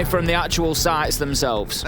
from the actual sites themselves.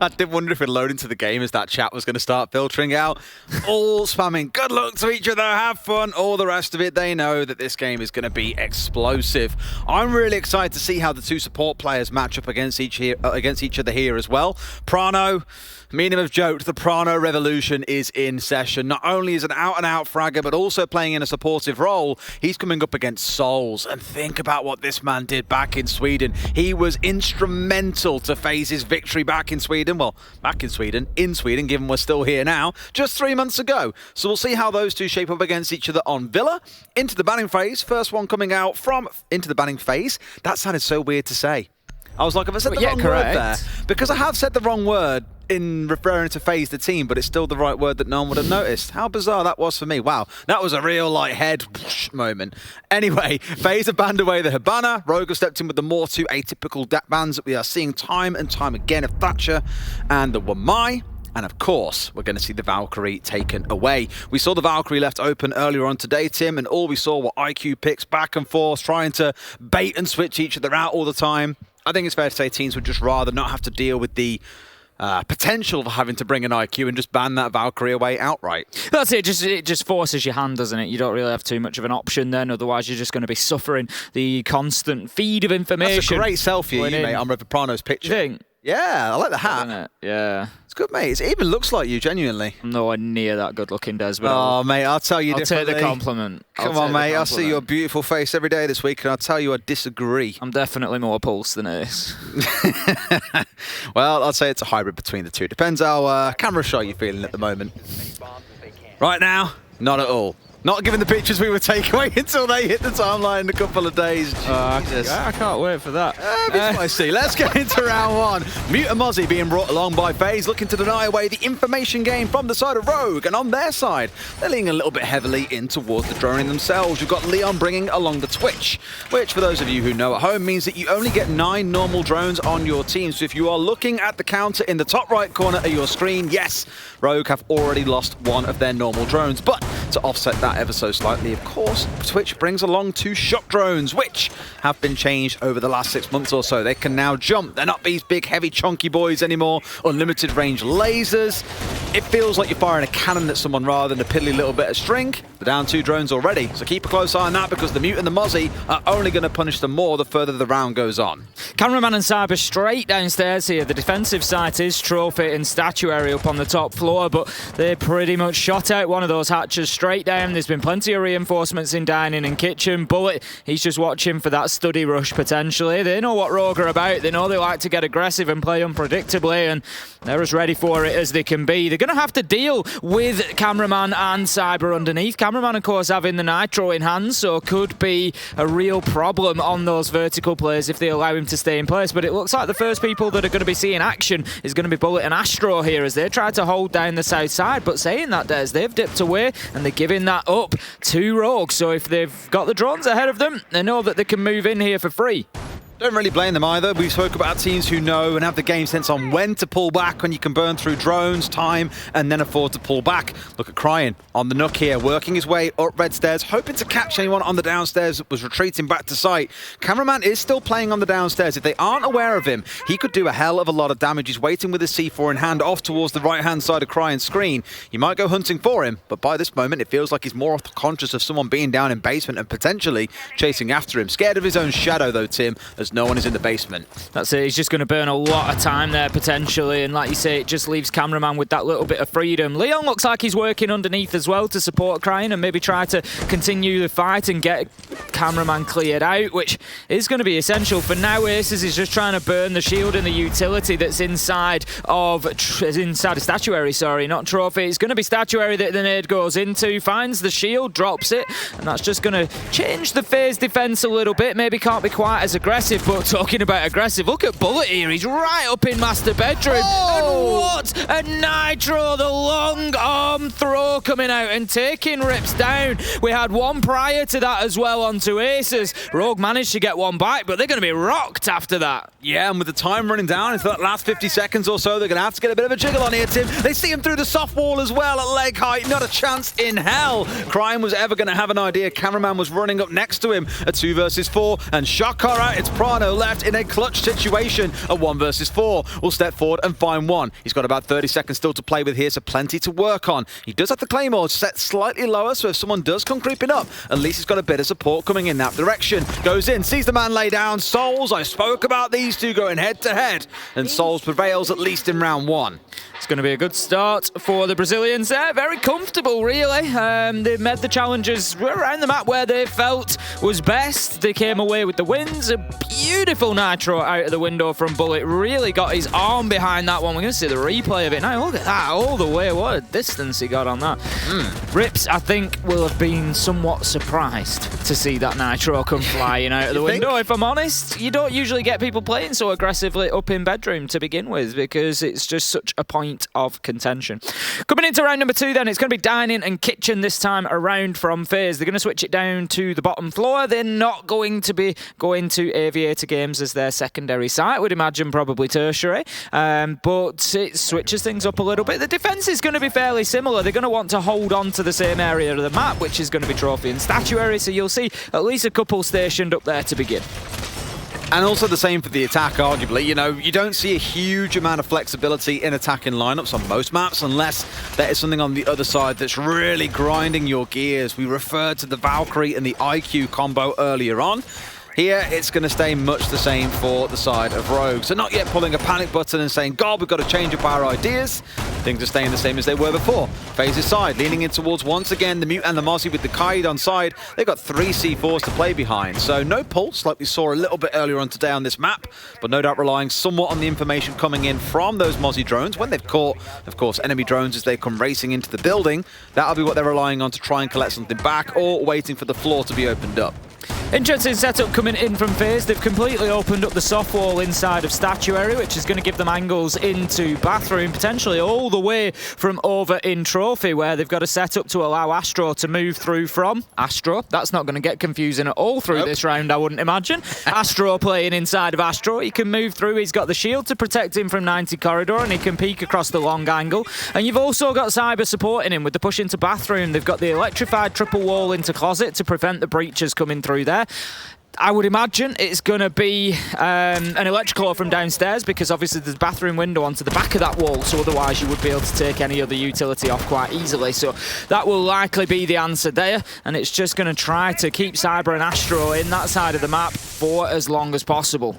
I did wonder if we'd load into the game as that chat was going to start filtering out. All spamming good luck to each other, have fun, all the rest of it. They know that this game is going to be explosive. I'm really excited to see how the two support players match up against each other here as well. Prano, me and him have joked, the Prano revolution is in session. Not only is an out-and-out fragger, but also playing in a supportive role. He's coming up against Souls. And think about what this man did back in Sweden. He was instrumental to FaZe's victory back in Sweden. Well, back in Sweden, given we're still here now, just 3 months ago. So we'll see how those two shape up against each other on Villa. Into the banning phase. First one coming out from into the banning phase. That sounded so weird to say. I was like, have I said the wrong word there? Because I have said the wrong word in referring to FaZe the team, but it's still the right word that no one would have noticed. How bizarre that was for me. Wow, that was a real like head whoosh moment. Anyway, FaZe have banned away the Hibana. Rogue have stepped in with the more two atypical bans that we are seeing time and time again of Thatcher and the Wamai. And of course, we're going to see the Valkyrie taken away. We saw the Valkyrie left open earlier on today, Tim, and all we saw were IQ picks back and forth, trying to bait and switch each other out all the time. I think it's fair to say teams would just rather not have to deal with the potential of having to bring an IQ and just ban that Valkyrie away outright. That's it. It just forces your hand, doesn't it? You don't really have too much of an option then. Otherwise, you're just going to be suffering the constant feed of information. That's a great selfie, mate. I'm River Prano's picture. You think? Yeah, I like the hat. Isn't it? Yeah. It's good, mate. It even looks like you, genuinely. I'm nowhere near that good looking, Des. But oh, mate, I'll tell you differently. I'll take the compliment. Come on, mate. I see your beautiful face every day this week, and I'll tell you I disagree. I'm definitely more pulse than this. Well, I'd say it's a hybrid between the two. Depends how camera shy you're feeling at the moment. Right now, not at all. Not given the pictures we would take away until they hit the timeline in a couple of days. I can't wait for that. I see. Let's get into round one. Mute and Mozzie being brought along by FaZe, looking to deny away the information game from the side of Rogue. And on their side, they're leaning a little bit heavily in towards the droning themselves. You've got Leon bringing along the Twitch, which for those of you who know at home means that you only get 9 normal drones on your team. So if you are looking at the counter in the top right corner of your screen, yes, Rogue have already lost one of their normal drones. But to offset that ever so slightly, of course, Twitch brings along 2 shock drones, which have been changed over the last 6 months or so. They can now jump. They're not these big, heavy, chunky boys anymore. Unlimited range lasers. It feels like you're firing a cannon at someone rather than a piddly little bit of string. They're down 2 drones already, so keep a close eye on that because the Mute and the Mozzie are only going to punish them more the further the round goes on. Cameraman and Cyber straight downstairs here. The defensive site is Trophy and Statuary up on the top floor, but they pretty much shot out one of those hatches straight down. There's been plenty of reinforcements in dining and kitchen. Bullet, he's just watching for that study rush potentially. They know what Rogue are about. They know they like to get aggressive and play unpredictably, and they're as ready for it as they can be. They're going to have to deal with Cameraman and Cyber underneath. Cameraman, of course, having the Nitro in hand, so could be a real problem on those vertical plays if they allow him to stay in place. But it looks like the first people that are going to be seeing action is going to be Bullet and Astro here as they try to hold down the south side. But saying that, Des, they've dipped away and they're giving that up to Rogue. So if they've got the drones ahead of them, they know that they can move in here for free. Don't really blame them either. We've spoken about teams who know and have the game sense on when to pull back, when you can burn through drones, time, and then afford to pull back. Look at Cryin on the Nook here, working his way up red stairs, hoping to catch anyone on the downstairs that was retreating back to site. Cameraman is still playing on the downstairs. If they aren't aware of him, he could do a hell of a lot of damage. He's waiting with his C4 in hand off towards the right-hand side of Cryan's screen. You might go hunting for him, but by this moment, it feels like he's more conscious of someone being down in basement and potentially chasing after him. Scared of his own shadow, though, Tim, as no one is in the basement. That's it. He's just going to burn a lot of time there, potentially. And like you say, it just leaves Cameraman with that little bit of freedom. Leon looks like he's working underneath as well to support Cryin and maybe try to continue the fight and get Cameraman cleared out, which is going to be essential. For now, Aces is just trying to burn the shield and the utility that's inside of Statuary, sorry, not Trophy. It's going to be Statuary that the nade goes into, finds the shield, drops it, and that's just going to change the FaZe defense a little bit. Maybe can't be quite as aggressive, but talking about aggressive, look at Bullet here. He's right up in master bedroom. Oh! And what a Nitro, the long arm throw coming out and taking Rips down. We had one prior to that as well onto Aces. Rogue managed to get one back, but they're going to be rocked after that. Yeah, and with the time running down into that last 50 seconds or so, they're going to have to get a bit of a jiggle on here, Tim. They see him through the soft wall as well at leg height. Not a chance in hell. Crime was ever going to have an idea. Cameraman was running up next to him. A 2 versus 4, and Shakara, it's Prano left in a clutch situation. A 1 versus 4 will step forward and find one. He's got about 30 seconds still to play with here, so plenty to work on. He does have the Claymore set slightly lower, so if someone does come creeping up, at least he's got a bit of support coming in that direction. Goes in, sees the man lay down. Souls, I spoke about these two going head to head, and Souls prevails at least in round 1. It's going to be a good start for the Brazilians there. Very comfortable, really. They met the challenges around the map where they felt was best. They came away with the wins. A beautiful nitro out of the window from Bullet. Really got his arm behind that one. We're going to see the replay of it now. Look at that, all the way. What a distance he got on that. Rips, I think, will have been somewhat surprised to see that nitro come flying out of the window. If I'm honest, you don't usually get people playing so aggressively up in bedroom to begin with, because it's just such a point of contention. Coming into round number 2 then, it's going to be dining and kitchen this time around from FaZe. They're going to switch it down to the bottom floor. They're not going to be going to Aviator Games as their secondary site. I would imagine probably tertiary, but it switches things up a little bit. The defense is going to be fairly similar. They're going to want to hold on to the same area of the map, which is going to be trophy and statuary, so you'll see at least a couple stationed up there to begin. And also the same for the attack, arguably. You know, you don't see a huge amount of flexibility in attacking lineups on most maps unless there is something on the other side that's really grinding your gears. We referred to the Valkyrie and the IQ combo earlier on. Here, it's going to stay much the same for the side of Rogue. So not yet pulling a panic button and saying, God, we've got to change up our ideas. Things are staying the same as they were before. FaZe's side, leaning in towards, once again, the Mute and the Mozzie with the Kaid on side. They've got 3 C4s to play behind. So no pulse, like we saw a little bit earlier on today on this map, but no doubt relying somewhat on the information coming in from those Mozzie drones. When they've caught, of course, enemy drones as they come racing into the building, that'll be what they're relying on to try and collect something back, or waiting for the floor to be opened up. Interesting setup coming in from FaZe. They've completely opened up the soft wall inside of statuary, which is going to give them angles into bathroom, potentially all the way from over in trophy, where they've got a setup to allow Astro to move through from. Astro, that's not going to get confusing at all through this round, I wouldn't imagine. Astro playing inside of Astro. He can move through. He's got the shield to protect him from 90 corridor, and he can peek across the long angle. And you've also got Cyber supporting him with the push into bathroom. They've got the electrified triple wall into closet to prevent the breaches coming through there. I would imagine it's going to be an electrical from downstairs, because obviously there's a bathroom window onto the back of that wall, so otherwise you would be able to take any other utility off quite easily. So that will likely be the answer there, and it's just going to try to keep Cyber and Astro in that side of the map for as long as possible.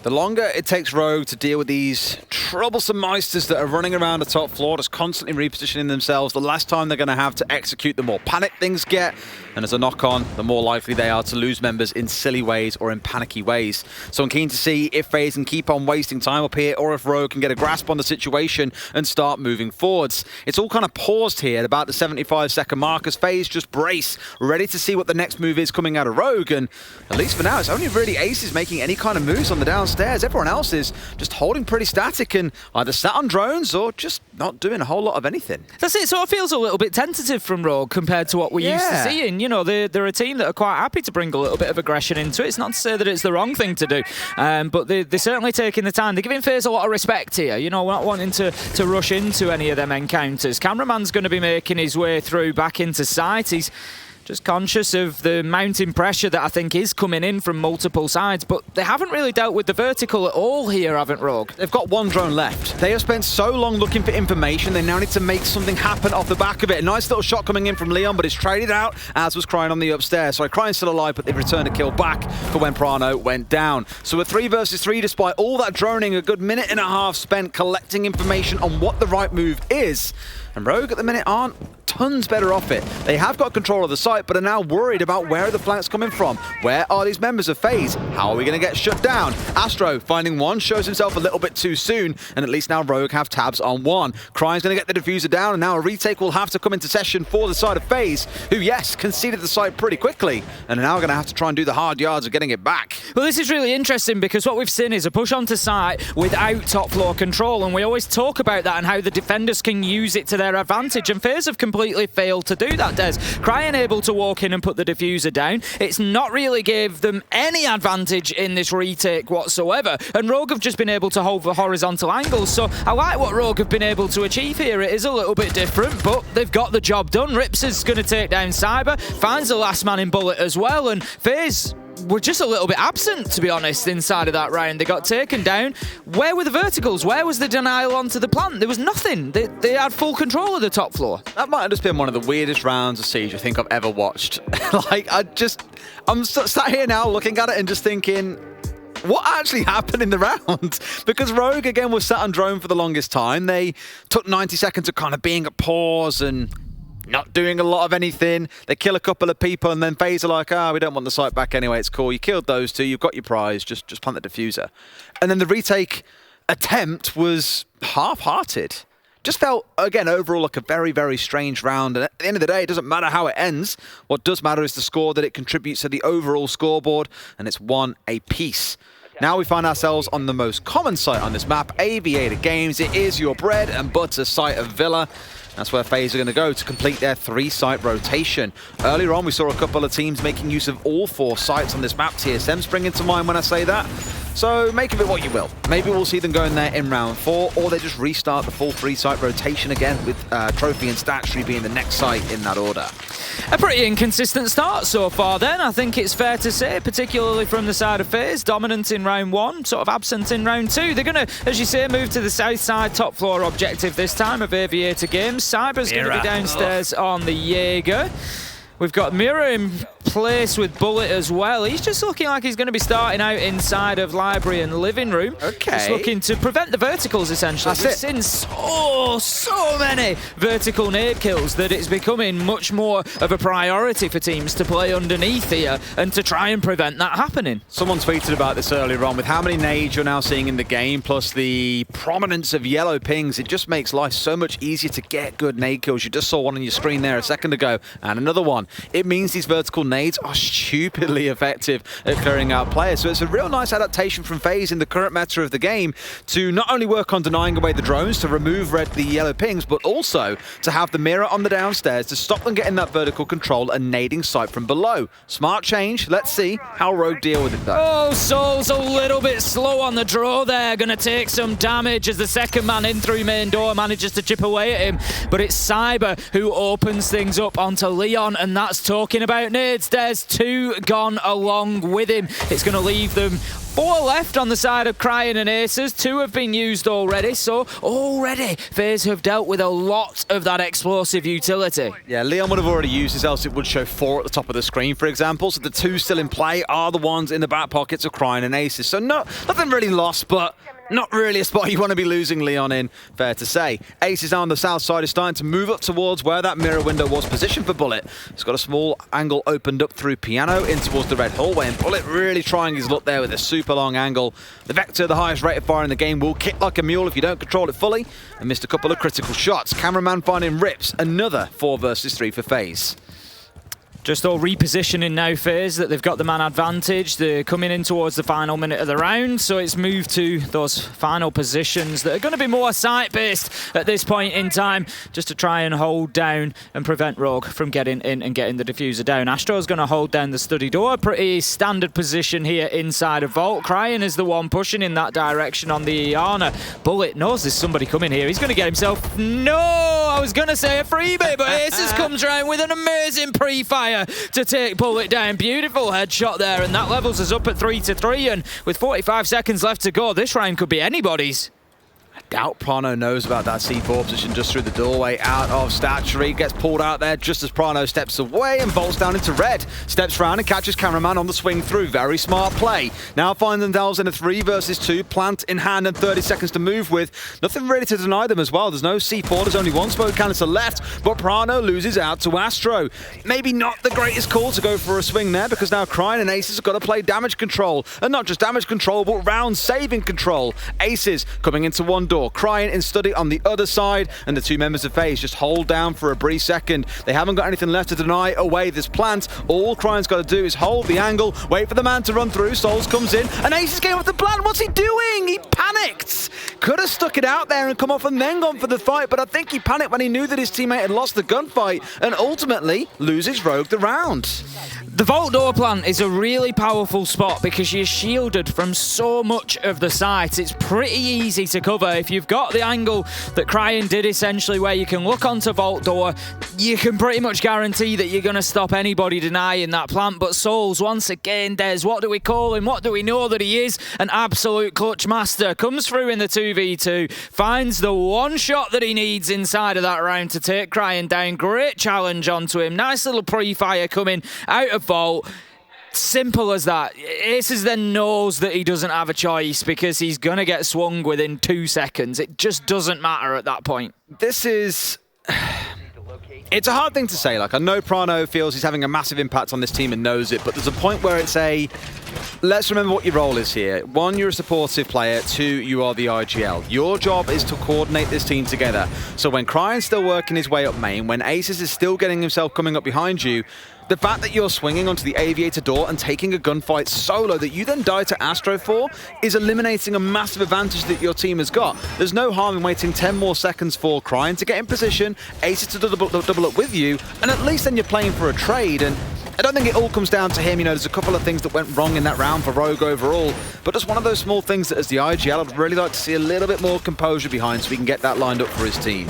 The longer it takes Rogue to deal with these troublesome Meisters that are running around the top floor, just constantly repositioning themselves, the less time they're going to have to execute, the more panic things get. And as a knock-on, the more likely they are to lose members in silly ways or in panicky ways. So I'm keen to see if FaZe can keep on wasting time up here, or if Rogue can get a grasp on the situation and start moving forwards. It's all kind of paused here at about the 75-second mark as FaZe just brace, ready to see what the next move is coming out of Rogue. And at least for now, it's only really Aces making any kind of moves on the downstairs. Everyone else is just holding pretty static and either sat on drones or just not doing a whole lot of anything. That's it. So it feels a little bit tentative from Rogue compared to what we're used to seeing. You know, they're a team that are quite happy to bring a little bit of aggression into it. It's not to say that it's the wrong thing to do, but they're certainly taking the time. They're giving FaZe a lot of respect here. You know, we're not wanting to rush into any of them encounters. Cameraman's going to be making his way through back into sight. He's just conscious of the mounting pressure that I think is coming in from multiple sides, but they haven't really dealt with the vertical at all here, haven't Rogue? They've got one drone left. They have spent so long looking for information, they now need to make something happen off the back of it. A nice little shot coming in from Leon, but it's traded out, as was Cryin on the upstairs. So Cryin still alive, but they've returned a kill back for when Prano went down. So a 3 versus 3, despite all that droning, a good minute and a half spent collecting information on what the right move is. And Rogue at the minute aren't tons better off it. They have got control of the site, but are now worried about where are the flanks coming from. Where are these members of FaZe? How are we going to get shut down? Astro finding one, shows himself a little bit too soon, and at least now Rogue have tabs on one. Cryi's going to get the diffuser down, and now a retake will have to come into session for the side of FaZe, who, yes, conceded the site pretty quickly, and are now going to have to try and do the hard yards of getting it back. Well, this is really interesting, because what we've seen is a push onto site without top floor control, and we always talk about that and how the defenders can use it to their advantage, and FaZe have completely failed to do that, Des. Cryin able to to walk in and put the diffuser down. It's not really gave them any advantage in this retake whatsoever. And Rogue have just been able to hold the horizontal angles. So I like what Rogue have been able to achieve here. It is a little bit different, but they've got the job done. Rips is going to take down Cyber, finds the last man in Bullet as well, and FaZe were just a little bit absent, to be honest, inside of that round. They got taken down. Where were the verticals? Where was the denial onto the plant? There was nothing. They had full control of the top floor. That might have just been one of the weirdest rounds of Siege I think I've ever watched. Like, I'm sat here now looking at it and just thinking, what actually happened in the round? Because Rogue, again, was sat on drone for the longest time. They took 90 seconds of kind of being at pause and not doing a lot of anything. They kill a couple of people, and then FaZe are like, we don't want the site back anyway, it's cool. You killed those two, you've got your prize, just plant the diffuser. And then the retake attempt was half-hearted. Just felt, again, overall like a very, very strange round. And at the end of the day, it doesn't matter how it ends. What does matter is the score that it contributes to the overall scoreboard, and it's 1 apiece. Now we find ourselves on the most common site on this map, Aviator Games. It is your bread and butter site of Villa. That's where FaZe are going to go to complete their 3-site rotation. Earlier on, we saw a couple of teams making use of all 4 sites on this map. TSM springing to mind when I say that. So make of it what you will. Maybe we'll see them go in there in round 4, or they just restart the full 3-site rotation again, with Trophy and Statue being the next site in that order. A pretty inconsistent start so far then, I think it's fair to say, particularly from the side of FaZe. Dominant in round 1, sort of absent in round 2. They're going to, as you say, move to the south side top floor objective this time of Aviator Games. Cyber's going to be downstairs on the Jaeger. We've got Mira in place with Bullet as well. He's just looking like he's going to be starting out inside of library and living room. Okay. Just looking to prevent the verticals, essentially. We've seen so many vertical nade kills that it's becoming much more of a priority for teams to play underneath here and to try and prevent that happening. Someone tweeted about this earlier on. With how many nades you're now seeing in the game, plus the prominence of yellow pings, it just makes life so much easier to get good nade kills. You just saw one on your screen there a second ago, and another one. It means these vertical nades are stupidly effective at clearing out players. So it's a real nice adaptation from FaZe in the current meta of the game to not only work on denying away the drones, to remove the yellow pings, but also to have the mirror on the downstairs to stop them getting that vertical control and nading sight from below. Smart change. Let's see how Rogue deal with it though. Oh, Soul's a little bit slow on the draw there. Going to take some damage as the second man in through main door manages to chip away at him. But it's Cyber who opens things up onto Leon, and that's talking about nades. There's 2 gone along with him. It's going to leave them 4 left on the side of Crying and Aces. 2 have been used already, so already FaZe have dealt with a lot of that explosive utility. Yeah, Leon would have already used this, else it would show 4 at the top of the screen, for example. So the 2 still in play are the ones in the back pockets of Crying and Aces. So nothing really lost, but not really a spot you want to be losing Leon in, fair to say. Aces on the south side is starting to move up towards where that mirror window was positioned for Bullet. He's got a small angle opened up through Piano in towards the red hallway, and Bullet really trying his luck there with a super long angle. The Vector, the highest rated fire in the game, will kick like a mule if you don't control it fully, and missed a couple of critical shots. Cameraman finding Rips, another 4 versus 3 for FaZe. Just all repositioning now, FaZe, that they've got the man advantage. They're coming in towards the final minute of the round, so it's moved to those final positions that are going to be more site-based at this point in time, just to try and hold down and prevent Rogue from getting in and getting the diffuser down. Astro's going to hold down the study door. Pretty standard position here inside of Vault. Crying is the one pushing in that direction on the Iana. Bullet knows there's somebody coming here. He's going to get himself... No! I was going to say a freebie, but Aces comes around with an amazing pre-fire to take Bullet down. Beautiful headshot there, and that levels us up at 3-3, and with 45 seconds left to go, this round could be anybody's. Doubt Prano knows about that C4 position just through the doorway out of Statuary. Gets pulled out there just as Prano steps away and bolts down into red. Steps round and catches Cameraman on the swing through. Very smart play. Now find themselves in a 3 versus 2. Plant in hand and 30 seconds to move with. Nothing really to deny them as well. There's no C4. There's only 1 smoke canister left. But Prano loses out to Astro. Maybe not the greatest call to go for a swing there, because now Crying and Aces have got to play damage control. And not just damage control, but round saving control. Aces coming into one door. Crying in study on the other side, and the 2 members of FaZe just hold down for a brief second. They haven't got anything left to deny away this plant. All Crying's got to do is hold the angle, wait for the man to run through. Souls comes in, and Aces came off the plant. What's he doing? He panicked. Could have stuck it out there and come off and then gone for the fight, but I think he panicked when he knew that his teammate had lost the gunfight and ultimately loses Rogue the round. The vault door plant is a really powerful spot because you're shielded from so much of the site. It's pretty easy to cover. If you've got the angle that Cryan did essentially where you can look onto vault door, you can pretty much guarantee that you're going to stop anybody denying that plant. But Souls, once again, Des, what do we call him? What do we know that he is? An absolute clutch master. Comes through in the 2v2, finds the one shot that he needs inside of that round to take Cryan down. Great challenge onto him. Nice little pre-fire coming out of vault. Simple as that. Aces then knows that he doesn't have a choice because he's going to get swung within 2 seconds. It just doesn't matter at that point. This is... It's a hard thing to say. Like, I know Prano feels he's having a massive impact on this team and knows it, but there's a point where it's a... Let's remember what your role is here. 1, you're a supportive player. 2, you are the IGL. Your job is to coordinate this team together. So when Cryan's still working his way up main, when Aces is still getting himself coming up behind you, the fact that you're swinging onto the aviator door and taking a gunfight solo that you then die to Astro for is eliminating a massive advantage that your team has got. There's no harm in waiting 10 more seconds for Cryan to get in position, Aces to double up with you, and at least then you're playing for a trade. And I don't think it all comes down to him. You know, there's a couple of things that went wrong in that round for Rogue overall, but just one of those small things that as the IGL, I'd really like to see a little bit more composure behind so we can get that lined up for his team.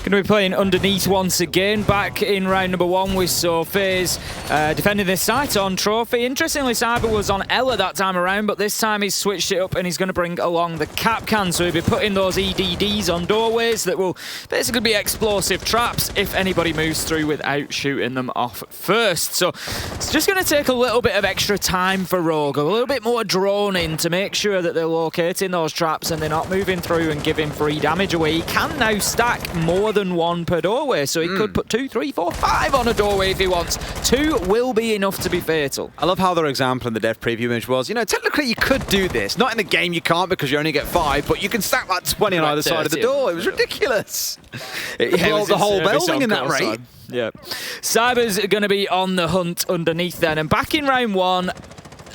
Going to be playing underneath once again. Back in round number 1, we saw FaZe defending this site on Trophy. Interestingly, Cyber was on Ella that time around, but this time he's switched it up and he's going to bring along the Capcan. So he'll be putting those EDDs on doorways that will basically be explosive traps if anybody moves through without shooting them off first. So it's just going to take a little bit of extra time for Rogue, a little bit more droning to make sure that they're locating those traps and they're not moving through and giving free damage away. He can now stack more than 1 per doorway, so he could put 2, 3, 4, 5 on a doorway if he wants. 2 will be enough to be fatal. I love how their example in the dev preview image was, you know, technically you could do this. Not in the game you can't because you only get 5, but you can stack like 20 on either side of the door. It was ridiculous. It the whole building in that rate. Yeah. Cyber's going to be on the hunt underneath then, and back in round 1,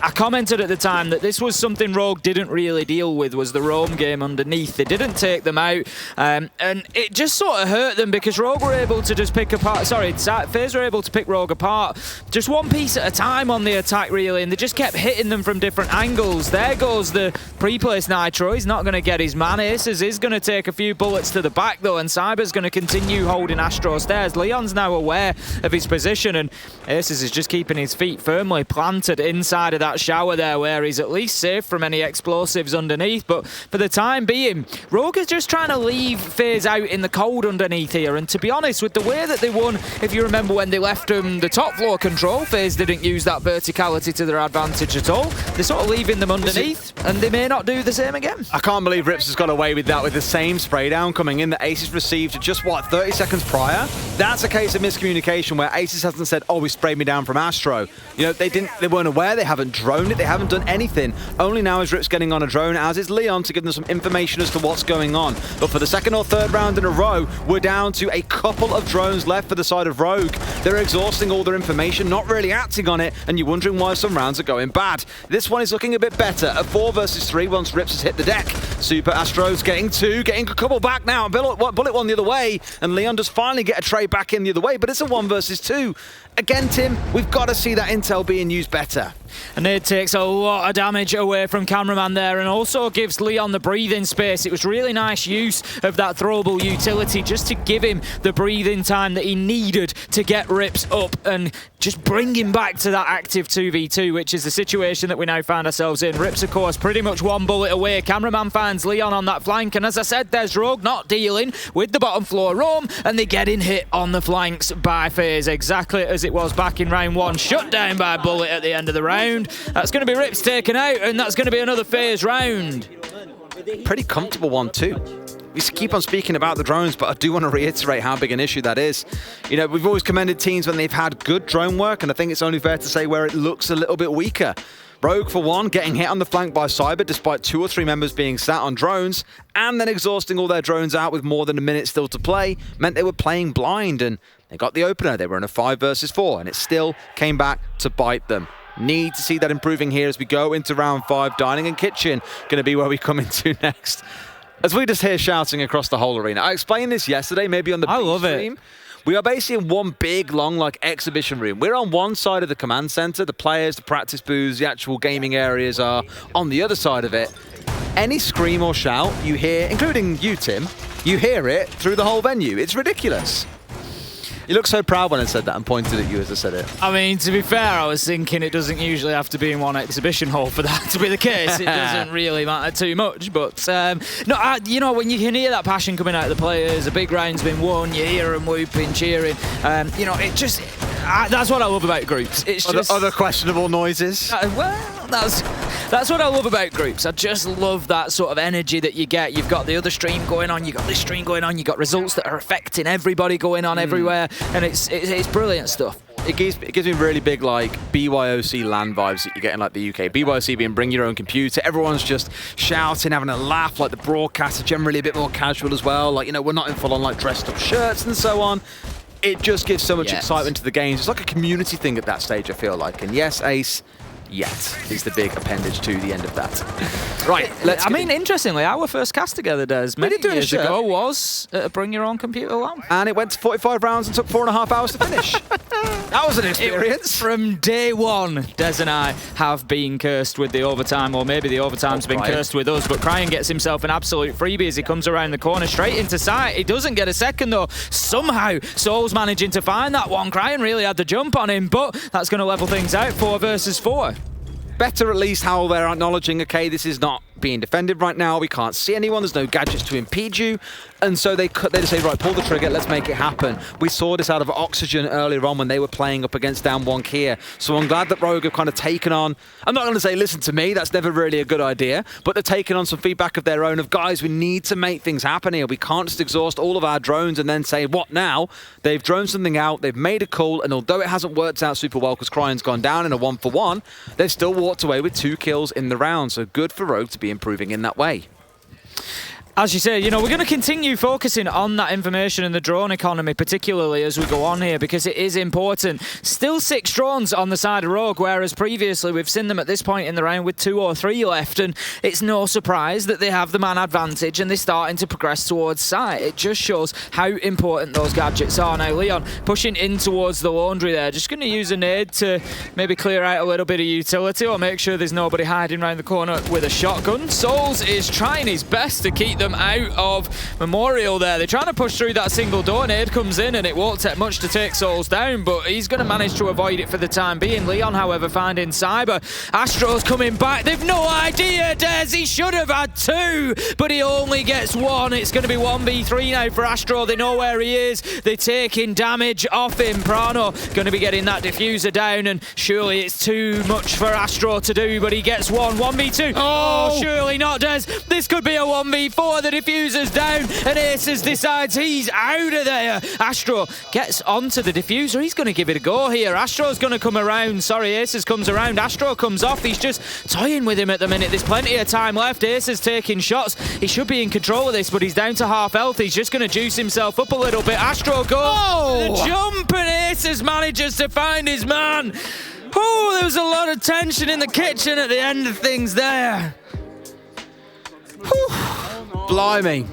I commented at the time that this was something Rogue didn't really deal with, was the roam game underneath. They didn't take them out, and it just sort of hurt them because Rogue were able to just pick apart, FaZe were able to pick Rogue apart just one piece at a time on the attack really, and they just kept hitting them from different angles. There goes the pre-placed Nitro. He's not going to get his man. Aces is going to take a few bullets to the back though, and Cyber's going to continue holding Astro stairs. Leon's now aware of his position, and Aces is just keeping his feet firmly planted inside of that shower there where he's at least safe from any explosives underneath. But for the time being, Rogue is just trying to leave FaZe out in the cold underneath here, and to be honest, with the way that they won, if you remember when they left them the top floor control, FaZe didn't use that verticality to their advantage at all. They're sort of leaving them underneath, and they may not do the same again. I can't believe Rips has got away with that, with the same spray down coming in that Aces received just, what, 30 seconds prior? That's a case of miscommunication where Aces hasn't said, oh, we sprayed me down from Astro. You know, they weren't aware, they haven't droned it, they haven't done anything. Only now is Rips getting on a drone, as is Leon, to give them some information as to what's going on. But for the 2nd or 3rd round in a row, we're down to a couple of drones left for the side of Rogue. They're exhausting all their information, not really acting on it, and you're wondering why some rounds are going bad. This one is looking a bit better. A 4 versus 3 once Rips has hit the deck. Super Astro's getting 2, getting a couple back now. Bullet 1 the other way, and Leon does finally get a trade back in the other way, but it's a 1 versus 2. Again, Tim, we've got to see that intel being used better. And it takes a lot of damage away from Cameraman there, and also gives Leon the breathing space. It was really nice use of that throwable utility just to give him the breathing time that he needed to get Rips up and just bring him back to that active 2v2, which is the situation that we now find ourselves in. Rips, of course, pretty much 1 bullet away. Cameraman finds Leon on that flank, and as I said, there's Rogue not dealing with the bottom floor roam, and they're getting hit on the flanks by FaZe, exactly as it was back in round 1. Shut down by Bullet at the end of the round. That's going to be Rips taken out, and that's going to be another FaZe round. Pretty comfortable one too. We keep on speaking about the drones, but I do want to reiterate how big an issue that is. You know, we've always commended teams when they've had good drone work, and I think it's only fair to say where it looks a little bit weaker. Rogue, for one, getting hit on the flank by Cyber despite 2 or 3 members being sat on drones, and then exhausting all their drones out with more than a minute still to play, meant they were playing blind, and they got the opener. They were in a 5 versus 4, and it still came back to bite them. Need to see that improving here as we go into round 5. Dining and Kitchen going to be where we come into next. As we just hear shouting across the whole arena. I explained this yesterday, maybe on the B stream. We are basically in one big, long, like, exhibition room. We're on one side of the command center. The players, the practice booths, the actual gaming areas are on the other side of it. Any scream or shout you hear, including you, Tim, you hear it through the whole venue. It's ridiculous. You look so proud when I said that and pointed at you as I said it. I mean, to be fair, I was thinking it doesn't usually have to be in one exhibition hall for that to be the case. It doesn't really matter too much. But, no, you know, when you can hear that passion coming out of the players, a big round's been won, you hear them whooping, cheering. You know, it just... that's what I love about groups. It's just... Other questionable noises? Well, that's what I love about groups. I just love that sort of energy that you get. You've got the other stream going on, you've got this stream going on, you've got results that are affecting everybody going on everywhere, and it's brilliant stuff. It gives me really big, like, BYOC LAN vibes that you get in, like, the UK. BYOC being bring your own computer. Everyone's just shouting, having a laugh. Like, the broadcasts are generally a bit more casual as well. Like, you know, we're not in full-on, like, dressed-up shirts and so on. It just gives so much excitement to the games. It's like a community thing at that stage, I feel like. And yes, Ace, yet is the big appendage to the end of that. Right, I mean, interestingly, our first cast together, Des, many years ago, was Bring Your Own Computer LAN. And it went to 45 rounds and took 4.5 hours to finish. That was an experience. From day one, Des and I have been cursed with the overtime, or maybe the overtime's been cursed with us, but Cryan gets himself an absolute freebie as he comes around the corner straight into sight. He doesn't get a second, though. Somehow, Soul's managing to find that one. Cryan really had the jump on him, but that's going to level things out, 4 versus 4. Better at least how they're acknowledging, okay, this is not being defended right now, we can't see anyone, there's no gadgets to impede you, and so they just say, right, pull the trigger, let's make it happen. We saw this out of Oxygen earlier on when they were playing up against down 1 Kia, so I'm glad that Rogue have kind of taken on, I'm not going to say listen to me, that's never really a good idea, but they're taking on some feedback of their own of, guys, we need to make things happen here, we can't just exhaust all of our drones and then say, what now? They've droned something out, they've made a call, and although it hasn't worked out super well because Cryan's gone down in a 1-for-1, they've still walked away with 2 kills in the round, so good for Rogue to be improving in that way. As you say, you know, we're going to continue focusing on that information and the drone economy, particularly as we go on here, because it is important. Still 6 drones on the side of Rogue, whereas previously we've seen them at this point in the round with 2 or 3 left, and it's no surprise that they have the man advantage and they're starting to progress towards sight. It just shows how important those gadgets are. Now, Leon pushing in towards the laundry there, just going to use a nade to maybe clear out a little bit of utility or make sure there's nobody hiding around the corner with a shotgun. Souls is trying his best to keep them out of Memorial there. They're trying to push through that single door. Nade comes in and it won't take much to take Souls down, but he's going to manage to avoid it for the time being. Leon, however, finding Cyber. Astro's coming back. They've no idea, Des. He should have had 2, but he only gets 1. It's going to be 1v3 now for Astro. They know where he is. They're taking damage off him. Prano going to be getting that diffuser down, and surely it's too much for Astro to do, but he gets 1. 1v2. Oh, surely not, Des. This could be a 1v4. The diffuser's down, and Aces decides he's out of there. Astro gets onto the diffuser. He's going to give it a go here. Astro's going to come around. Sorry, Aces comes around. Astro comes off. He's just toying with him at the minute. There's plenty of time left. Aces taking shots. He should be in control of this, but he's down to half health. He's just going to juice himself up a little bit. Astro goes the jump, and Aces manages to find his man. Oh, there was a lot of tension in the kitchen at the end of things there. Whew. Blimey.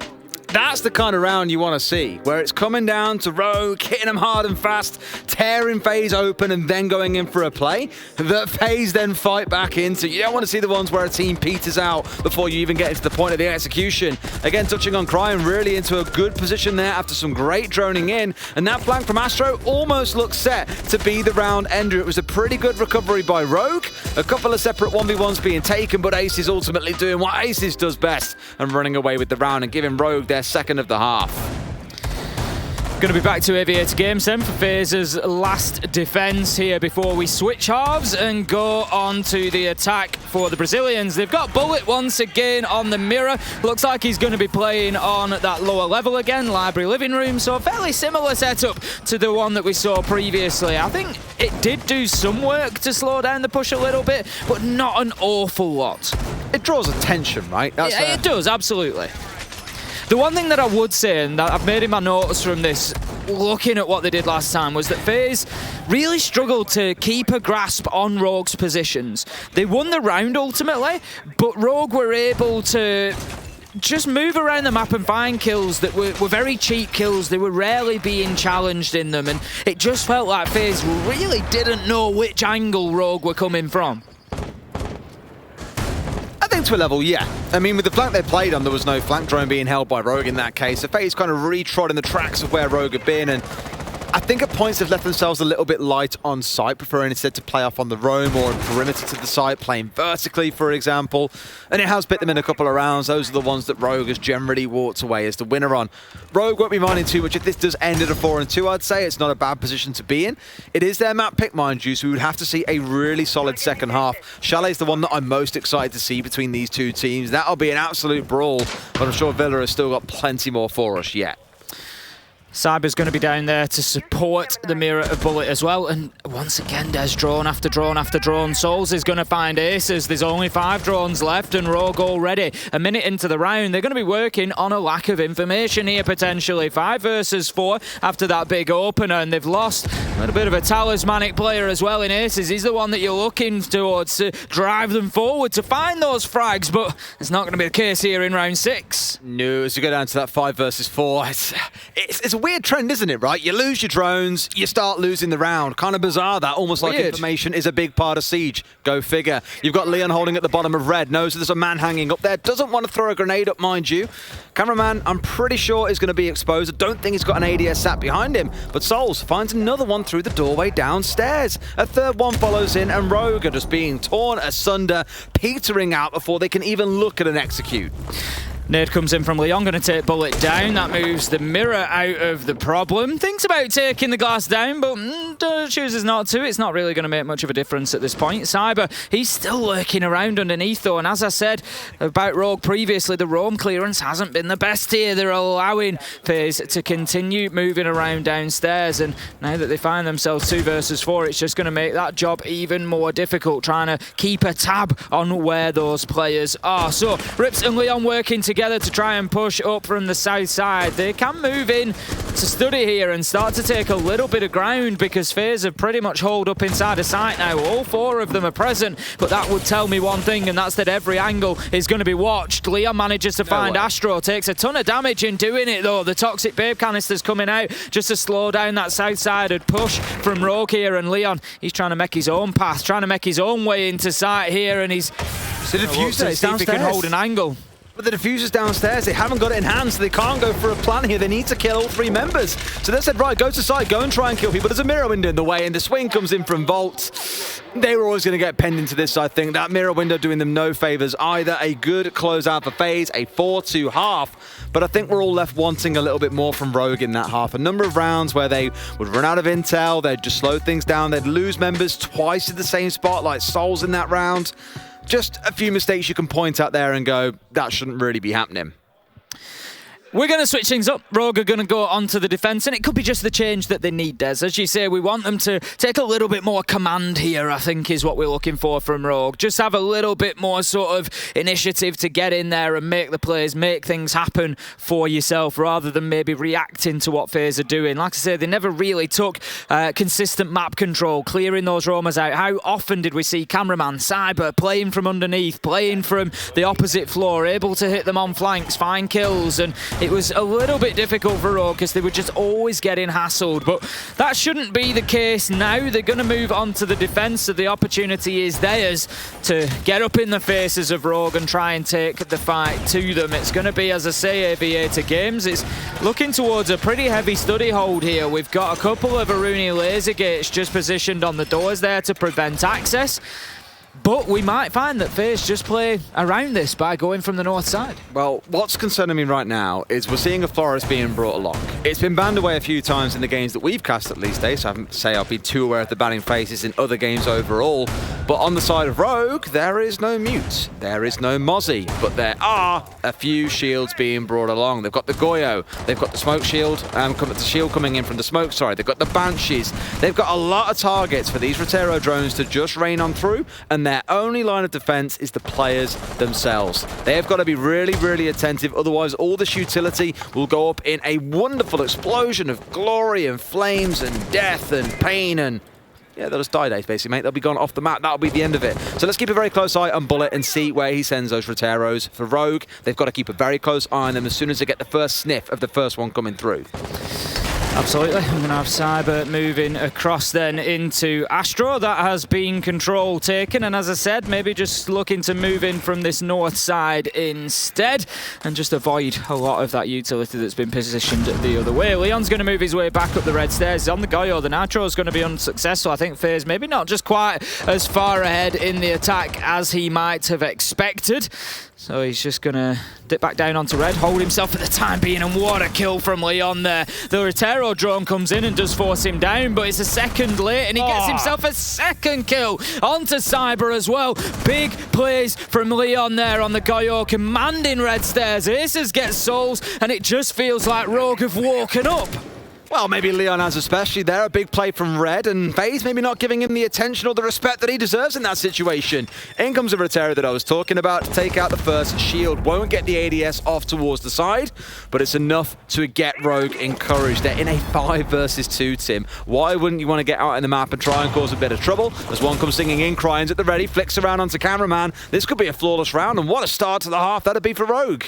That's the kind of round you want to see, where it's coming down to Rogue, hitting them hard and fast, tearing FaZe open and then going in for a play that FaZe then fight back into. You don't want to see the ones where a team peters out before you even get into the point of the execution. Again, touching on Cryan, really into a good position there after some great droning in, and that flank from Astro almost looks set to be the round ender. It was a pretty good recovery by Rogue, a couple of separate 1v1s being taken, but Ace is ultimately doing what Aces does best and running away with the round and giving Rogue their second of the half. Going to be back to Aviator Games then for FaZe's last defense here before we switch halves and go on to the attack for the Brazilians. They've got Bullet once again on the mirror. Looks like he's going to be playing on that lower level again, library living room, so a fairly similar setup to the one that we saw previously. I think it did do some work to slow down the push a little bit, but not an awful lot. It draws attention, right? It does, absolutely. The one thing that I would say, and that I've made in my notes from this, looking at what they did last time, was that FaZe really struggled to keep a grasp on Rogue's positions. They won the round ultimately, but Rogue were able to just move around the map and find kills that were very cheap kills. They were rarely being challenged in them, and it just felt like FaZe really didn't know which angle Rogue were coming from. I think to a level, yeah. I mean, with the flank they played on, there was no flank drone being held by Rogue in that case. So FaZe kind of retrod in the tracks of where Rogue had been, and I think at points they've left themselves a little bit light on site, preferring instead to play off on the roam or in perimeter to the site, playing vertically, for example. And it has bit them in a couple of rounds. Those are the ones that Rogue has generally walked away as the winner on. Rogue won't be minding too much if this does end at a 4-2, I'd say. It's not a bad position to be in. It is their map pick, mind you, so we would have to see a really solid second half. Chalet's the one that I'm most excited to see between these two teams. That'll be an absolute brawl, but I'm sure Villa has still got plenty more for us yet. Cyber's going to be down there to support the mirror of Bullet as well. And once again, there's drone after drone after drone. Souls is going to find aces. There's only 5 drones left, and Rogue already a minute into the round. They're going to be working on a lack of information here, potentially. 5 versus 4 after that big opener, and they've lost a little bit of a talismanic player as well in aces. He's the one that you're looking towards to drive them forward to find those frags, but it's not going to be the case here in round 6. No, as you go down to that 5 versus 4, it's a weird trend, isn't it, right? You lose your drones, you start losing the round. Kind of bizarre that, almost like information is a big part of Siege. Go figure. You've got Leon holding at the bottom of red, knows there's a man hanging up there, doesn't want to throw a grenade up, mind you. Cameraman, I'm pretty sure is going to be exposed. I don't think he's got an ADS sat behind him, but Souls finds another one through the doorway downstairs. A third one follows in, and Rogue are just being torn asunder, petering out before they can even look at an execute. Nade comes in from Leon, going to take Bullet down. That moves the mirror out of the problem. Thinks about taking the glass down, but chooses not to. It's not really going to make much of a difference at this point. Cyber, he's still lurking around underneath, though. And as I said about Rogue previously, the roam clearance hasn't been the best here. They're allowing FaZe to continue moving around downstairs. And now that they find themselves 2 versus 4, it's just going to make that job even more difficult, trying to keep a tab on where those players are. So, Rips and Leon working together to try and push up from the south side. They can move in to study here and start to take a little bit of ground, because FaZe have pretty much holed up inside a site now. All 4 of them are present, but that would tell me one thing, and that's that every angle is going to be watched. Leon manages to find Astro, takes a ton of damage in doing it though. The Toxic Babe canister's coming out just to slow down that south-sided push from Rogue here, and Leon, he's trying to make his own path, trying to make his own way into sight here, and he's so the diffuser is see if he can hold an angle. But the diffuser's downstairs, they haven't got it in hand, so they can't go for a plan here. They need to kill all 3 members. So they said, right, go to site, go and try and kill people. There's a mirror window in the way, and the swing comes in from Volt. They were always going to get penned into this, I think. That mirror window doing them no favors either. A good closeout for FaZe, a 4-2 half. But I think we're all left wanting a little bit more from Rogue in that half. A number of rounds where they would run out of intel, they'd just slow things down, they'd lose members twice in the same spot, like Souls in that round. Just a few mistakes you can point out there and go, that shouldn't really be happening. We're going to switch things up. Rogue are going to go onto the defence, and it could be just the change that they need, Des. As you say, we want them to take a little bit more command here, I think, is what we're looking for from Rogue. Just have a little bit more sort of initiative to get in there and make the plays, make things happen for yourself, rather than maybe reacting to what FaZe are doing. Like I say, they never really took consistent map control, clearing those roamers out. How often did we see Cameraman, Cyber, playing from underneath, playing from the opposite floor, able to hit them on flanks, find kills, and it was a little bit difficult for Rogue because they were just always getting hassled, but that shouldn't be the case now. They're going to move on to the defence, so the opportunity is theirs to get up in the faces of Rogue and try and take the fight to them. It's going to be, as I say, Aviator Games. It's looking towards a pretty heavy study hold here. We've got a couple of Aruni laser gates just positioned on the doors there to prevent access. But we might find that FaZe just play around this by going from the north side. Well, what's concerning me right now is we're seeing a Flores being brought along. It's been banned away a few times in the games that we've cast at least, so I haven't say I'll be too aware of the banning phases in other games overall. But on the side of Rogue, there is no Mute, there is no Mozzie, but there are a few shields being brought along. They've got the Goyo, they've got the smoke shield, the shield coming in from the smoke, sorry, they've got the Banshees. They've got a lot of targets for these Rotero drones to just rain on through, and their only line of defense is the players themselves. They have got to be really, really attentive, otherwise all this utility will go up in a wonderful explosion of glory and flames and death and pain, and yeah, they'll just die days, basically, mate. They'll be gone off the map. That'll be the end of it. So let's keep a very close eye on Bullet and see where he sends those Roteros. For Rogue, they've got to keep a very close eye on them as soon as they get the first sniff of the first one coming through. Absolutely. I'm going to have Cyber moving across then into Astro. That has been control taken, and as I said, maybe just looking to move in from this north side instead and just avoid a lot of that utility that's been positioned the other way. Leon's going to move his way back up the red stairs. On the Goyo, the Nitro is going to be unsuccessful. I think FaZe maybe not just quite as far ahead in the attack as he might have expected. So he's just going to dip back down onto red, hold himself for the time being, and what a kill from Leon there. The Rotero drone comes in and does force him down, but it's a second late, and he gets himself a second kill onto Cyber as well. Big plays from Leon there on the Goyo, commanding red stairs. Aces get souls, and it just feels like Rogue have woken up. Well, maybe Leon has especially there. A big play from Red, and FaZe maybe not giving him the attention or the respect that he deserves in that situation. In comes the Rotero that I was talking about to take out the first shield. Won't get the ADS off towards the side, but it's enough to get Rogue encouraged. They're in a 5 versus 2, Tim. Why wouldn't you want to get out in the map and try and cause a bit of trouble? As one comes singing in, Crying's at the ready, flicks around onto cameraman. This could be a flawless round, and what a start to the half that'd be for Rogue.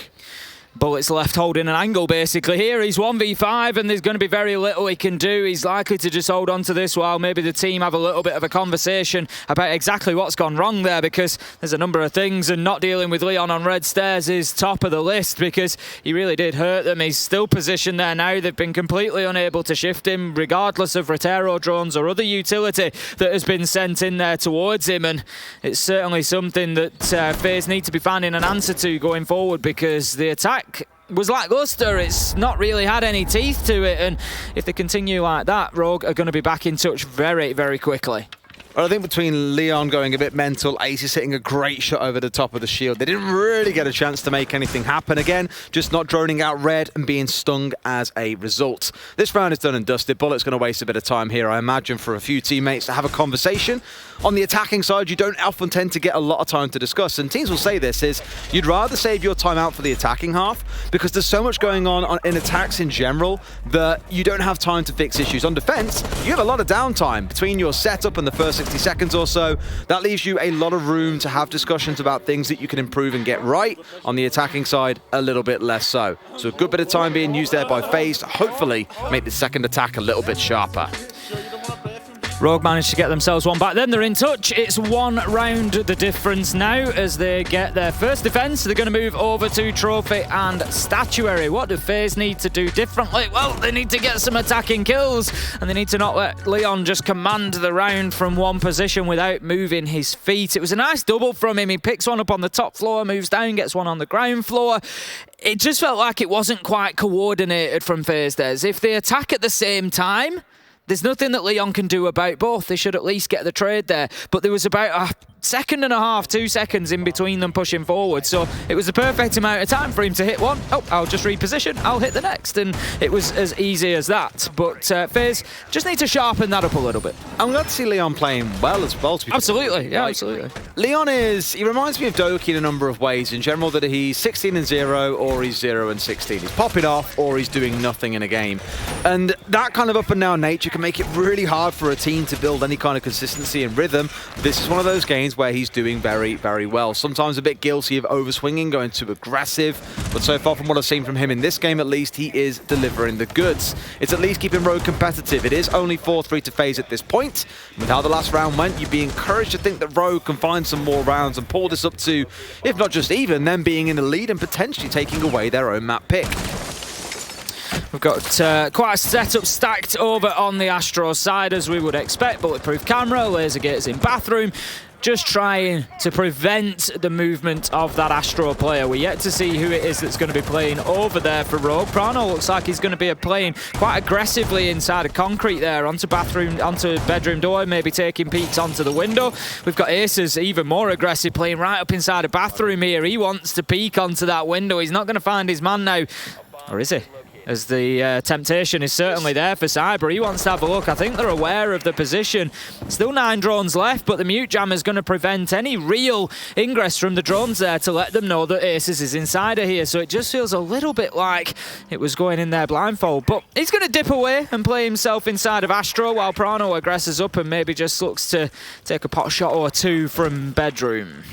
Bullet's left holding an angle basically here. He's 1v5 and there's going to be very little he can do. He's likely to just hold on to this while maybe the team have a little bit of a conversation about exactly what's gone wrong there, because there's a number of things, and not dealing with Leon on red stairs is top of the list because he really did hurt them. He's still positioned there now. They've been completely unable to shift him regardless of Rotero drones or other utility that has been sent in there towards him, and it's certainly something that FaZe need to be finding an answer to going forward, because the attack was lackluster. It's not really had any teeth to it, and if they continue like that, Rogue are going to be back in touch very, very quickly. Well, I think between Leon going a bit mental, Ace is hitting a great shot over the top of the shield. They didn't really get a chance to make anything happen again, just not droning out red and being stung as a result. This round is done and dusted. Bullet's going to waste a bit of time here, I imagine, for a few teammates to have a conversation. On the attacking side, you don't often tend to get a lot of time to discuss, and teams will say this, is you'd rather save your time out for the attacking half, because there's so much going on in attacks in general that you don't have time to fix issues. On defense, you have a lot of downtime between your setup and the first 60 seconds or so. That leaves you a lot of room to have discussions about things that you can improve and get right. On the attacking side, a little bit less so. So a good bit of time being used there by FaZe to hopefully make the second attack a little bit sharper. Rogue managed to get themselves one back. Then they're in touch. It's one round the difference now as they get their first defense. They're going to move over to Trophy and Statuary. What do FaZe need to do differently? Well, they need to get some attacking kills, and they need to not let Leon just command the round from one position without moving his feet. It was a nice double from him. He picks one up on the top floor, moves down, gets one on the ground floor. It just felt like it wasn't quite coordinated from FaZe there. If they attack at the same time, there's nothing that Leon can do about both. They should at least get the trade there. But there was about a second and a half, 2 seconds in between them pushing forward. So it was the perfect amount of time for him to hit one. Oh, I'll just reposition. I'll hit the next. And it was as easy as that. But FaZe just need to sharpen that up a little bit. I'm glad to see Leon playing well as well. Absolutely. Yeah, absolutely. Leon he reminds me of Doki in a number of ways. In general, that he's 16-0 or he's 0-16. He's popping off or he's doing nothing in a game. And that kind of up and down nature can make it really hard for a team to build any kind of consistency and rhythm. This is one of those games where he's doing very, very well. Sometimes a bit guilty of overswinging, going too aggressive, but so far from what I've seen from him in this game at least, he is delivering the goods. It's at least keeping Rogue competitive. It is only 4-3 to FaZe at this point. With how the last round went, you'd be encouraged to think that Rogue can find some more rounds and pull this up to, if not just even, them being in the lead and potentially taking away their own map pick. We've got quite a setup stacked over on the Astro side, as we would expect. Bulletproof camera, laser gates in bathroom, just trying to prevent the movement of that Astro player. We're yet to see who it is that's going to be playing over there for Rogue. Prano looks like he's going to be playing quite aggressively inside of concrete there, onto bedroom door, maybe taking peeks onto the window. We've got Aces even more aggressive, playing right up inside a bathroom here. He wants to peek onto that window. He's not going to find his man now. Or is he? as the temptation is certainly there for Cyber. He wants to have a look. I think they're aware of the position. Still 9 drones left, but the mute jam is going to prevent any real ingress from the drones there to let them know that Aces is inside of here. So it just feels a little bit like it was going in there blindfold. But he's going to dip away and play himself inside of Astro while Prano aggresses up and maybe just looks to take a pot shot or two from bedroom.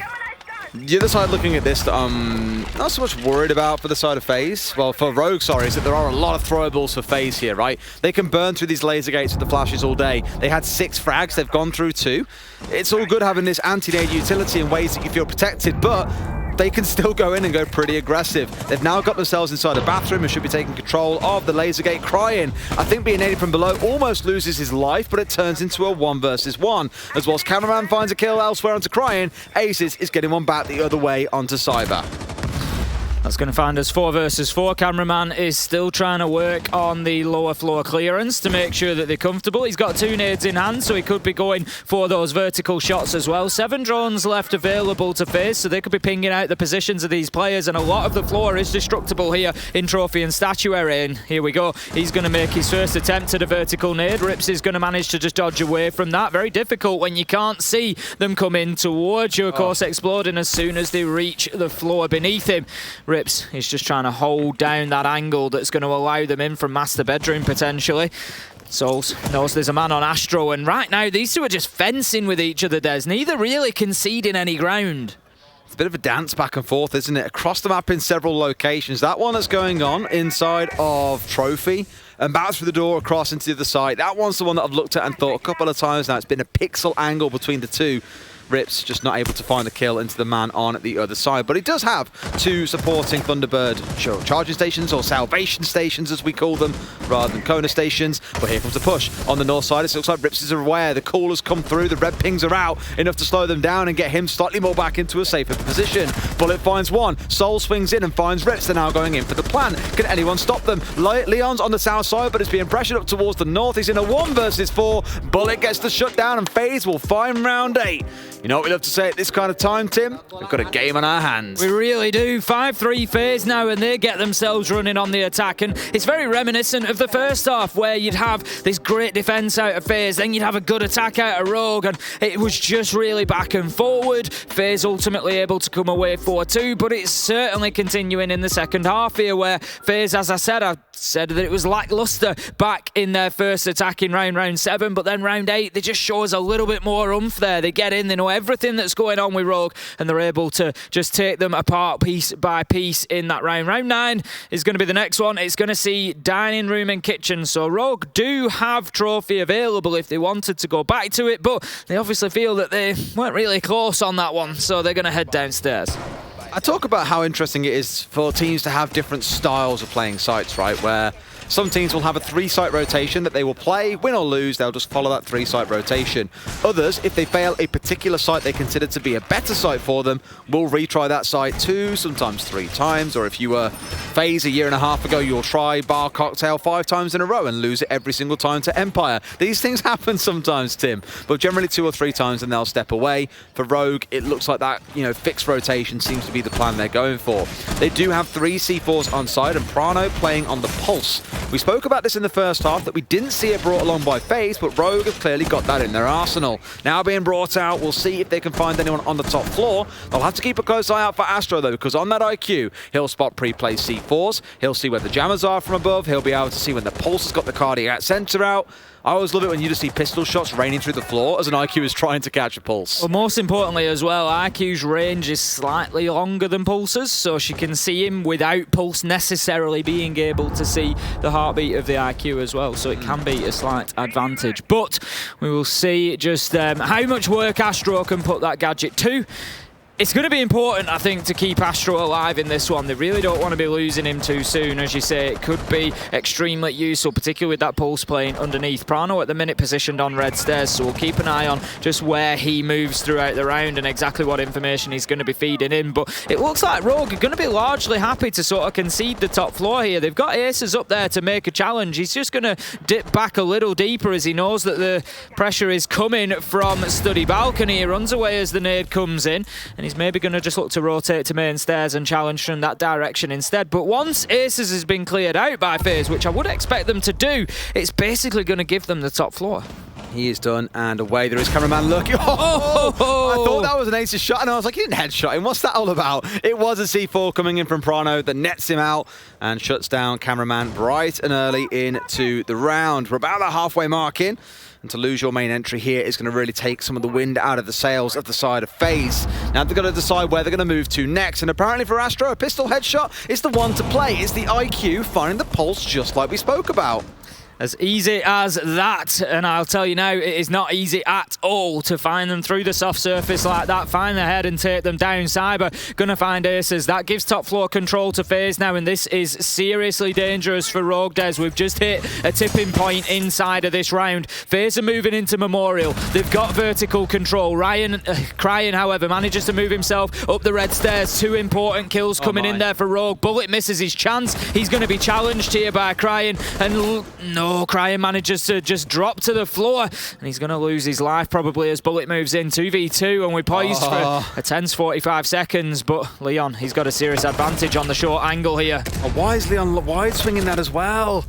The other side looking at this, not so much worried about for the side of FaZe. Well, for Rogue, sorry, is that there are a lot of throwables for FaZe here, right? They can burn through these laser gates with the flashes all day. They had 6 frags, they've gone through 2. It's all good having this anti-nade utility in ways that you feel protected, but they can still go in and go pretty aggressive. They've now got themselves inside a bathroom and should be taking control of the laser gate. Crying, I think being naded from below, almost loses his life, but it turns into a 1 versus 1. As well as Cameraman finds a kill elsewhere onto Crying, Aces is getting one back the other way onto Cyber. That's going to find us 4 versus 4. Cameraman is still trying to work on the lower floor clearance to make sure that they're comfortable. He's got 2 nades in hand, so he could be going for those vertical shots as well. 7 drones left available to FaZe, so they could be pinging out the positions of these players, and a lot of the floor is destructible here in Trophy and Statuary. And here we go. He's going to make his first attempt at a vertical nade. Rips is going to manage to just dodge away from that. Very difficult when you can't see them come in towards you, of course, exploding as soon as they reach the floor beneath him. Rips is just trying to hold down that angle that's going to allow them in from master bedroom potentially. Souls knows there's a man on Astro, and right now these two are just fencing with each other, Des. Neither really conceding any ground. It's a bit of a dance back and forth, isn't it? Across the map in several locations. That one that's going on inside of Trophy and bounce through the door across into the other side. That one's the one that I've looked at and thought a couple of times now. It's been a pixel angle between the two. Rips just not able to find the kill into the man on the other side. But he does have 2 supporting Thunderbird charging stations, or salvation stations as we call them, rather than Kona stations. But here comes the push on the north side. It looks like Rips is aware. The call has come through. The red pings are out, enough to slow them down and get him slightly more back into a safer position. Bullet finds one. Soul swings in and finds Rips. They're now going in for the plan. Can anyone stop them? Leon's on the south side, but it's being pressured up towards the north. He's in a 1 versus 4. Bullet gets the shutdown, and FaZe will find round 8. You know what we love to say at this kind of time, Tim? We've got a game on our hands. We really do. 5-3 FaZe now, and they get themselves running on the attack. And it's very reminiscent of the first half, where you'd have this great defense out of FaZe, then you'd have a good attack out of Rogue, and it was just really back and forward. FaZe ultimately able to come away 4-2, but it's certainly continuing in the second half here, where FaZe, as I said that it was lackluster back in their first attack in round 7, but then round 8, they just show us a little bit more oomph there. They get in, they know everything that's going on with Rogue, and they're able to just take them apart piece by piece in that round. Round 9 is going to be the next one. It's going to see dining room and kitchen. So Rogue do have Trophy available if they wanted to go back to it, but they obviously feel that they weren't really close on that one, so they're going to head downstairs. I talk about how interesting it is for teams to have different styles of playing sites, right? Where some teams will have a 3-site rotation that they will play, win or lose, they'll just follow that 3-site rotation. Others, if they fail a particular site they consider to be a better site for them, will retry that site 2, sometimes 3 times. Or if you were FaZe a year and a half ago, you'll try Bar Cocktail 5 times in a row and lose it every single time to Empire. These things happen sometimes, Tim, but generally 2 or 3 times and they'll step away. For Rogue, it looks like that, fixed rotation seems to be the plan they're going for. They do have 3 C4s on side, and Prano playing on the Pulse. We spoke about this in the first half, that we didn't see it brought along by FaZe, but Rogue have clearly got that in their arsenal. Now being brought out, we'll see if they can find anyone on the top floor. They'll have to keep a close eye out for Astro though, because on that IQ, he'll spot pre-placed C4s, he'll see where the jammers are from above, he'll be able to see when the Pulse has got the cardiac sensor out. I always love it when you just see pistol shots raining through the floor as an IQ is trying to catch a Pulse. Well, most importantly as well, IQ's range is slightly longer than Pulse's, so she can see him without Pulse necessarily being able to see the heartbeat of the IQ as well, so it can be a slight advantage. But we will see just how much work Astro can put that gadget to. It's going to be important, I think, to keep Astro alive in this one. They really don't want to be losing him too soon. As you say, it could be extremely useful, particularly with that Pulse playing underneath. Prano at the minute positioned on red stairs, so we'll keep an eye on just where he moves throughout the round and exactly what information he's going to be feeding in. But it looks like Rogue are going to be largely happy to sort of concede the top floor here. They've got Aces up there to make a challenge. He's just going to dip back a little deeper as he knows that the pressure is coming from Study Balcony. He runs away as the nade comes in, and he's maybe going to just look to rotate to main stairs and challenge from that direction instead. But once Aces has been cleared out by FaZe, which I would expect them to do, it's basically going to give them the top floor. He is done, and away there is cameraman looking. Oh, I thought that was an Aces shot, and I was like, he didn't headshot him. What's that all about? It was a C4 coming in from Prano that nets him out and shuts down cameraman bright and early into the round. We're about the halfway mark in, and to lose your main entry here is going to really take some of the wind out of the sails of the side of FaZe. Now they're going to decide where they're going to move to next, and apparently for Astro, a pistol headshot is the one to play. It's the IQ finding the pulse, just like we spoke about. As easy as that, and I'll tell you now, it is not easy at all to find them through the soft surface like that, find their head and take them down. Cyber gonna find Aces. That gives top floor control to FaZe now, and this is seriously dangerous for Rogue Des. We've just hit a tipping point inside of this round. FaZe are moving into Memorial. They've got vertical control. Crying, however, manages to move himself up the red stairs. 2 important kills coming in there for Rogue. Bullet misses his chance. He's gonna be challenged here by Crying, and no, Crying manages to just drop to the floor, and he's going to lose his life probably as Bullet moves in 2v2, and we're poised for a tense 45 seconds, but Leon, he's got a serious advantage on the short angle here. Oh, why is Leon wide swinging that as well?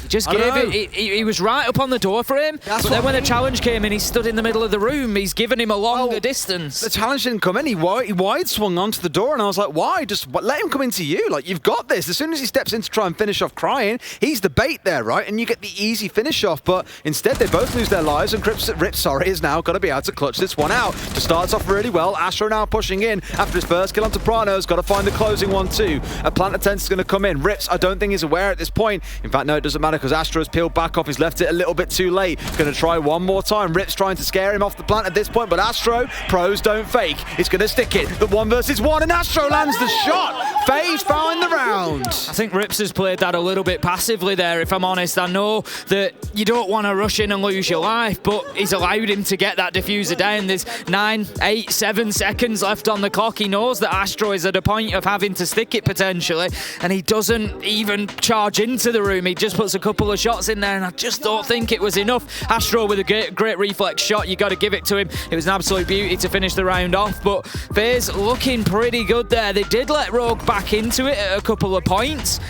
Just gave it. He was right up on the door for him, but then when the challenge came in, he stood in the middle of the room. He's given him a longer distance. The challenge didn't come in. He wide swung onto the door, and I was like, why? Just let him come into you. Like, you've got this. As soon as he steps in to try and finish off Crying, he's the bait there, right? And you get the easy finish off, but instead they both lose their lives, and Rip is now got to be able to clutch this one out. To start off really well, Astro now pushing in after his first kill onto Prano's, got to find the closing one too. A plant attempt is going to come in. Rips, I don't think he's aware at this point. In fact, no, it doesn't matter because Astro's peeled back off. He's left it a little bit too late. Going to try one more time. Rip's trying to scare him off the plant at this point, but Astro, pros don't fake. It's going to stick it. The 1 versus 1, and Astro lands the shot. FaZe found the round. I think Rips has played that a little bit passively there, if I'm honest. I know that you don't want to rush in and lose your life, but he's allowed him to get that diffuser down. There's 9, 8, 7 seconds left on the clock. He knows that Astro is at a point of having to stick it potentially, and he doesn't even charge into the room. He just puts a couple of shots in there, and I just don't think it was enough. Astro with a great reflex shot. You got to give it to him. It was an absolute beauty to finish the round off, but FaZe looking pretty good there. They did let Rogue back into it at a couple of points,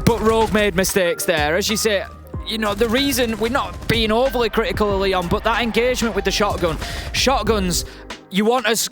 but Rogue made mistakes there. As you say, you know, the reason we're not being overly critical of Leon, but that engagement with the shotgun. Shotguns, you want as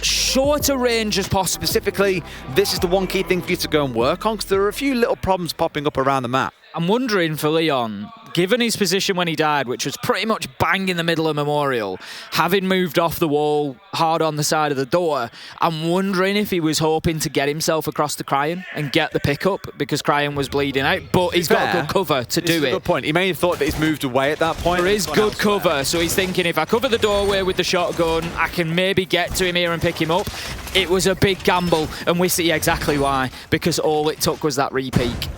short a range as possible. Specifically, this is the one key thing for you to go and work on, because there are a few little problems popping up around the map. I'm wondering for Leon, given his position when he died, which was pretty much bang in the middle of Memorial, having moved off the wall hard on the side of the door, I'm wondering if he was hoping to get himself across to Crying and get the pickup, because Crying was bleeding out, but he's got good cover to do it. That's a good point. He may have thought that he's moved away at that point. There is good cover, so he's thinking, if I cover the doorway with the shotgun, I can maybe get to him here and pick him up. It was a big gamble, and we see exactly why, because all it took was that re-peek.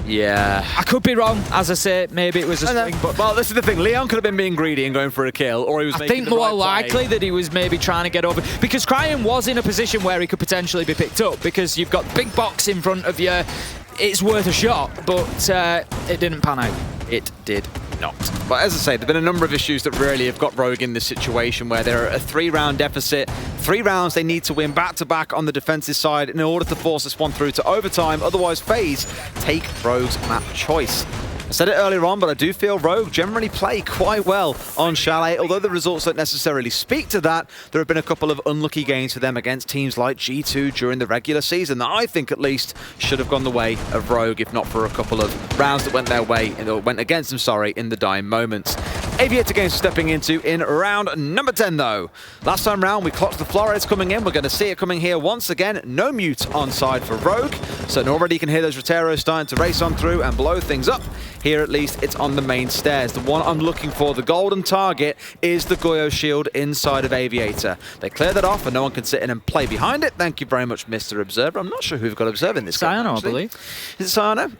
Yeah. I could be wrong. As I say, maybe it was a swing. But well, this is the thing. Leon could have been being greedy and going for a kill, or he was making the right play. I think more likely that he was maybe trying to get over, because Crying was in a position where he could potentially be picked up, because you've got big box in front of you. It's worth a shot, but it didn't pan out. It did not. But as I say, there have been a number of issues that really have got Rogue in this situation where they're a 3-round deficit. 3 rounds they need to win back-to-back on the defensive side in order to force this one through to overtime. Otherwise, FaZe take Rogue's map choice. I said it earlier on, but I do feel Rogue generally play quite well on Chalet. Although the results don't necessarily speak to that, there have been a couple of unlucky games for them against teams like G2 during the regular season that I think at least should have gone the way of Rogue, if not for a couple of rounds that went their way, or went against them, sorry, in the dying moments. Aviator Games stepping into in round number 10 though. Last time round we clocked the Flores coming in. We're going to see it coming here once again. No mute on side for Rogue. So already you can hear those Roteros starting to race on through and blow things up. Here at least it's on the main stairs. The one I'm looking for, the golden target, is the Goyo shield inside of Aviator. They clear that off and no one can sit in and play behind it. Thank you very much, Mr. Observer. I'm not sure who we've got observing this game. Cyano, I believe. Is it Cyano?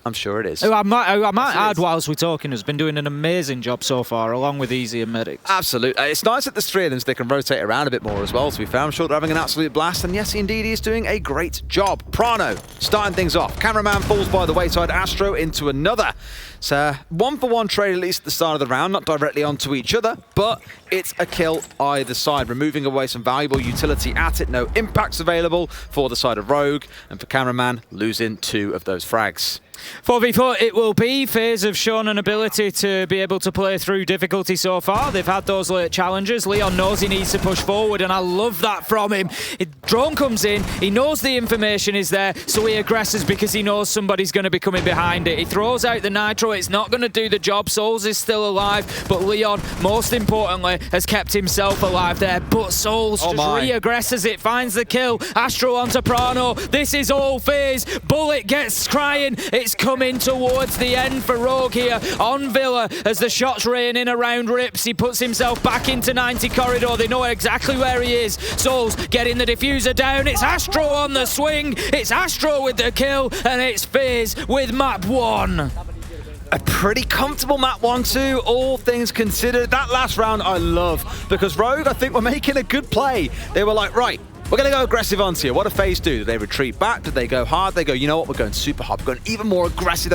I'm sure it is. I might Yes, add, whilst we're talking, has been doing an amazing job so far, along with Easy and Medics. Absolutely. It's nice that there's three of them so they can rotate around a bit more as well, to be fair. I'm sure they're having an absolute blast, and yes, indeed, he's doing a great job. Prano starting things off. Cameraman falls by the wayside, Astro into another. So 1-for-1 trade at least at the start of the round, not directly onto each other, but it's a kill either side, removing away some valuable utility at it. No impacts available for the side of Rogue, and for Cameraman, losing 2 of those frags. 4v4 it will be. FaZe have shown an ability to be able to play through difficulty so far. They've had those late challenges. Leon knows he needs to push forward, and I love that from him. Drone comes in, he knows the information is there, so he aggresses because he knows somebody's going to be coming behind it. He throws out the nitro, it's not going to do the job. Souls is still alive, but Leon, most importantly, has kept himself alive there. But Souls just re-aggresses it, finds the kill. Astro onto Prano. This is all FaZe. Bullet gets crying. It's coming towards the end for Rogue here on Villa as the shots rain in around Rips. He puts himself back into 90 corridor. They know exactly where he is. Souls getting the diffuser down. It's Astro on the swing. It's Astro with the kill, and it's FaZe with map 1. A pretty comfortable map 1-2, all things considered. That last round I love, because Rogue, I think, were making a good play. They were like, right, we're going to go aggressive onto you. What do FaZe do? Do they retreat back? Do they go hard? They go, you know what, we're going super hard. We're going even more aggressive.